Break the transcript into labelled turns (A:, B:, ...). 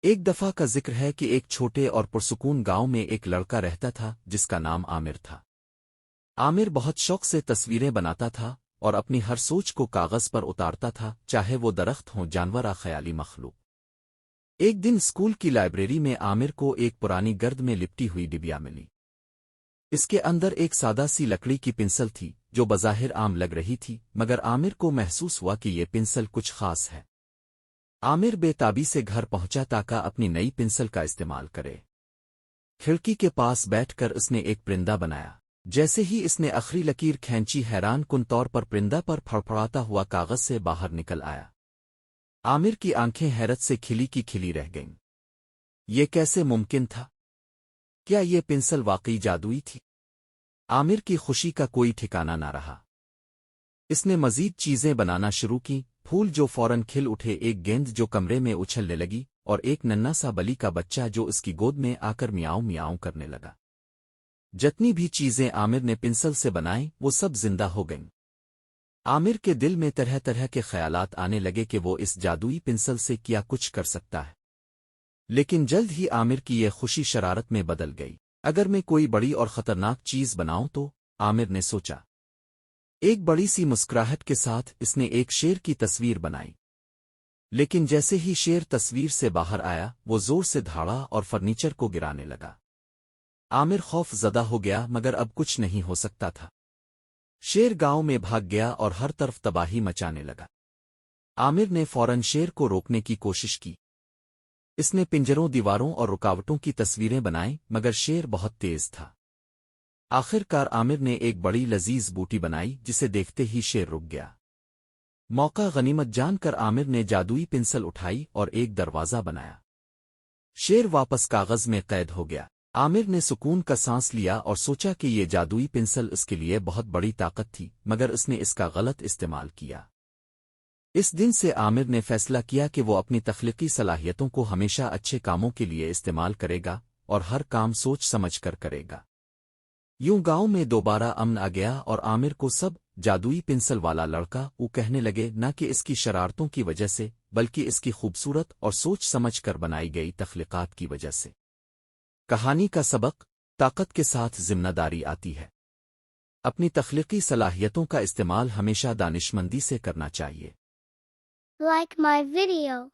A: ایک دفعہ کا ذکر ہے کہ ایک چھوٹے اور پرسکون گاؤں میں ایک لڑکا رہتا تھا جس کا نام عامر تھا۔ عامر بہت شوق سے تصویریں بناتا تھا اور اپنی ہر سوچ کو کاغذ پر اتارتا تھا، چاہے وہ درخت ہوں، جانور یا خیالی مخلوق۔ ایک دن اسکول کی لائبریری میں عامر کو ایک پرانی گرد میں لپٹی ہوئی ڈبیا ملی۔ اس کے اندر ایک سادہ سی لکڑی کی پنسل تھی جو بظاہر عام لگ رہی تھی، مگر عامر کو محسوس ہوا کہ یہ پنسل کچھ خاص ہے۔ عامر بے تابی سے گھر پہنچا تاکہ اپنی نئی پنسل کا استعمال کرے۔ کھڑکی کے پاس بیٹھ کر اس نے ایک پرندہ بنایا۔ جیسے ہی اس نے آخری لکیر کھینچی، حیران کن طور پر پرندہ پر پھڑپڑاتا ہوا کاغذ سے باہر نکل آیا۔ عامر کی آنکھیں حیرت سے کھلی کی کھلی رہ گئیں۔ یہ کیسے ممکن تھا؟ کیا یہ پنسل واقعی جادوئی تھی؟ عامر کی خوشی کا کوئی ٹھکانہ نہ رہا۔ اس نے مزید چیزیں بنانا شروع کی، پھول جو فوراً کھل اٹھے، ایک گیند جو کمرے میں اچھلنے لگی، اور ایک ننھا سا بلی کا بچہ جو اس کی گود میں آ کر میاؤں میاؤں کرنے لگا۔ جتنی بھی چیزیں عامر نے پنسل سے بنائیں وہ سب زندہ ہو گئیں۔ عامر کے دل میں طرح طرح کے خیالات آنے لگے کہ وہ اس جادوئی پنسل سے کیا کچھ کر سکتا ہے۔ لیکن جلد ہی عامر کی یہ خوشی شرارت میں بدل گئی۔ اگر میں کوئی بڑی اور خطرناک چیز بناؤں تو، عامر نے سوچا۔ ایک بڑی سی مسکراہٹ کے ساتھ اس نے ایک شیر کی تصویر بنائی۔ لیکن جیسے ہی شیر تصویر سے باہر آیا، وہ زور سے دھاڑا اور فرنیچر کو گرانے لگا۔ عامر خوف زدہ ہو گیا، مگر اب کچھ نہیں ہو سکتا تھا۔ شیر گاؤں میں بھاگ گیا اور ہر طرف تباہی مچانے لگا۔ عامر نے فوراً شیر کو روکنے کی کوشش کی۔ اس نے پنجروں، دیواروں اور رکاوٹوں کی تصویریں بنائیں، مگر شیر بہت تیز تھا۔ آخر کار عامر نے ایک بڑی لذیذ بوٹی بنائی جسے دیکھتے ہی شیر رک گیا۔ موقع غنیمت جان کر عامر نے جادوئی پنسل اٹھائی اور ایک دروازہ بنایا۔ شیر واپس کاغذ میں قید ہو گیا۔ عامر نے سکون کا سانس لیا اور سوچا کہ یہ جادوئی پنسل اس کے لیے بہت بڑی طاقت تھی، مگر اس نے اس کا غلط استعمال کیا۔ اس دن سے عامر نے فیصلہ کیا کہ وہ اپنی تخلیقی صلاحیتوں کو ہمیشہ اچھے کاموں کے لیے استعمال کرے گا اور ہر کام سوچ سمجھ کر کرے گا۔ یوں گاؤں میں دوبارہ امن آ گیا اور عامر کو سب جادوئی پنسل والا لڑکا وہ کہنے لگے، نہ کہ اس کی شرارتوں کی وجہ سے، بلکہ اس کی خوبصورت اور سوچ سمجھ کر بنائی گئی تخلیقات کی وجہ سے۔ کہانی کا سبق: طاقت کے ساتھ ذمہ داری آتی ہے۔ اپنی تخلیقی صلاحیتوں کا استعمال ہمیشہ دانشمندی سے کرنا چاہیے۔
B: Like my video.